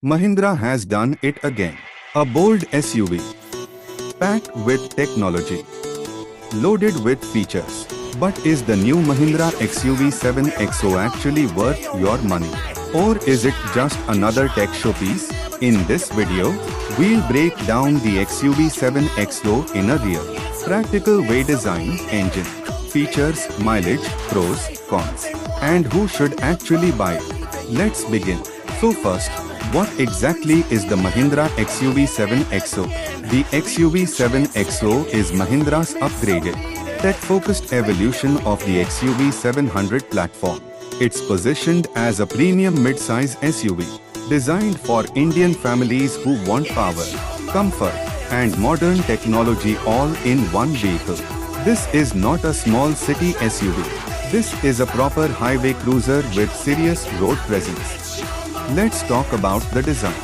Mahindra has done it again. A bold SUV, packed with technology, loaded with features. But is the new Mahindra XUV 7XO actually worth your money? Or is it just another tech showpiece? In this video, we'll break down the XUV 7XO in a real, practical way: design, engine, features, mileage, pros, cons, and who should actually buy it. Let's begin. So first, what exactly is the Mahindra XUV 7XO? The XUV 7XO is Mahindra's upgraded, tech-focused evolution of the XUV 700 platform. It's positioned as a premium mid-size SUV, designed for Indian families who want power, comfort, and modern technology all in one vehicle. This is not a small city SUV. This is a proper highway cruiser with serious road presence. Let's talk about the design.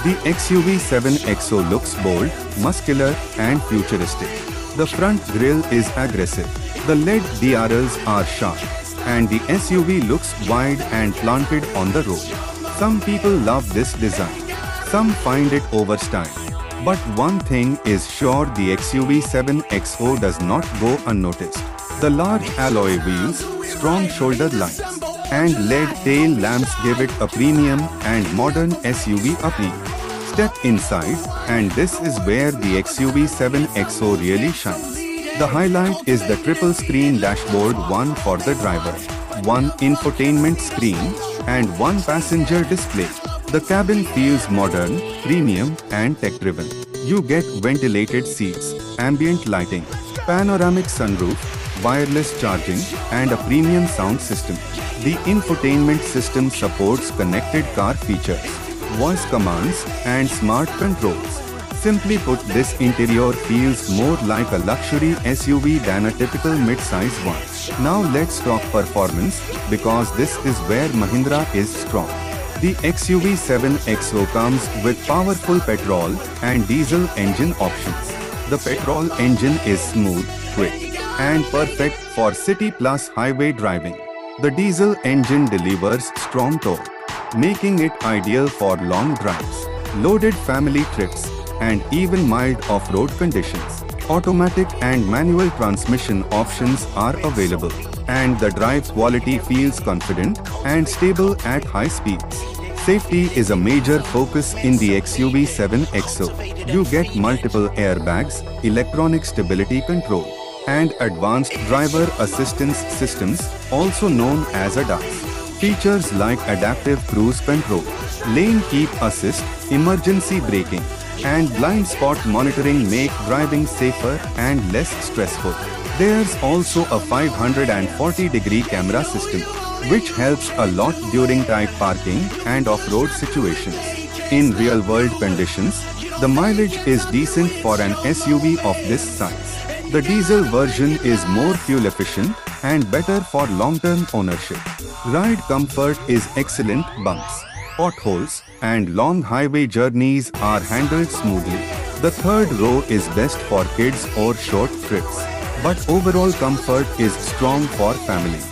The XUV 7XO looks bold, muscular, and futuristic. The front grille is aggressive. The LED DRLs are sharp, and the SUV looks wide and planted on the road. Some people love this design. Some find it overstyled. But one thing is sure: the XUV 7XO does not go unnoticed. The large alloy wheels, strong shoulder lines, and LED tail lamps give it a premium and modern SUV appeal. Step inside, and this is where the XUV 7XO really shines. The highlight is the triple screen dashboard: one for the driver, one infotainment screen, and one passenger display. The cabin feels modern, premium, and tech-driven. You get ventilated seats, ambient lighting, panoramic sunroof, wireless charging, and a premium sound system. The infotainment system supports connected car features, voice commands, and smart controls. Simply put, this interior feels more like a luxury SUV than a typical mid-size one. Now let's talk performance, because this is where Mahindra is strong. The XUV 7XO comes with powerful petrol and diesel engine options. The petrol engine is smooth, quick, and perfect for city plus highway driving. The diesel engine delivers strong torque, making it ideal for long drives, loaded family trips, and even mild off-road conditions. Automatic and manual transmission options are available, and the drive quality feels confident and stable at high speeds. Safety is a major focus in the XUV 7XO. You get multiple airbags, electronic stability control, and advanced driver assistance systems, also known as ADAS. Features like adaptive cruise control, lane keep assist, emergency braking, and blind spot monitoring make driving safer and less stressful. There's also a 540-degree camera system, which helps a lot during tight parking and off-road situations. In real-world conditions, the mileage is decent for an SUV of this size. The diesel version is more fuel efficient and better for long-term ownership. Ride comfort is excellent. Bumps, potholes, and long highway journeys are handled smoothly. The third row is best for kids or short trips, but overall comfort is strong for families.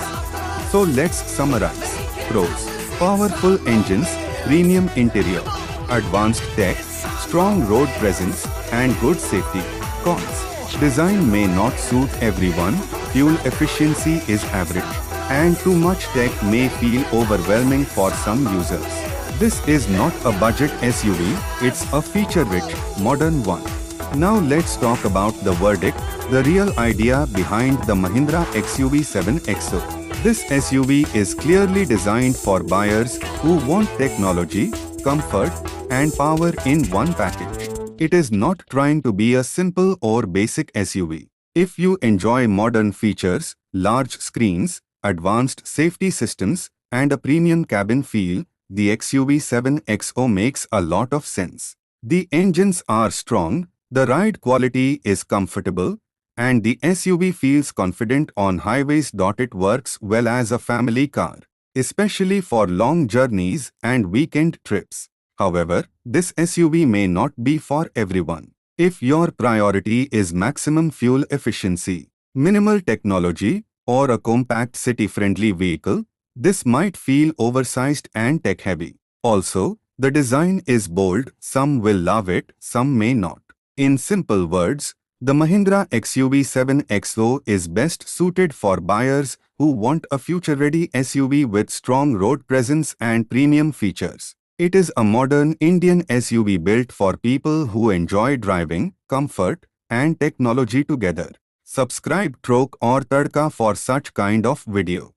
So let's summarize. Pros: powerful engines, premium interior, advanced tech, strong road presence, and good safety. Cons: design may not suit everyone, fuel efficiency is average, and too much tech may feel overwhelming for some users. This is not a budget SUV, it's a feature-rich, modern one. Now let's talk about the verdict, the real idea behind the Mahindra XUV 7XO. This SUV is clearly designed for buyers who want technology, comfort, and power in one package. It is not trying to be a simple or basic SUV. If you enjoy modern features, large screens, advanced safety systems, and a premium cabin feel, the XUV 7XO makes a lot of sense. The engines are strong, the ride quality is comfortable, and the SUV feels confident on highways. It works well as a family car, especially for long journeys and weekend trips. However, this SUV may not be for everyone. If your priority is maximum fuel efficiency, minimal technology, or a compact city-friendly vehicle, this might feel oversized and tech-heavy. Also, The design is bold, some will love it, some may not. In simple words, the Mahindra XUV 7XO is best suited for buyers who want a future-ready SUV with strong road presence and premium features. It is a modern Indian SUV built for people who enjoy driving, comfort, and technology together. Subscribe Trok or Tadka for such kind of video.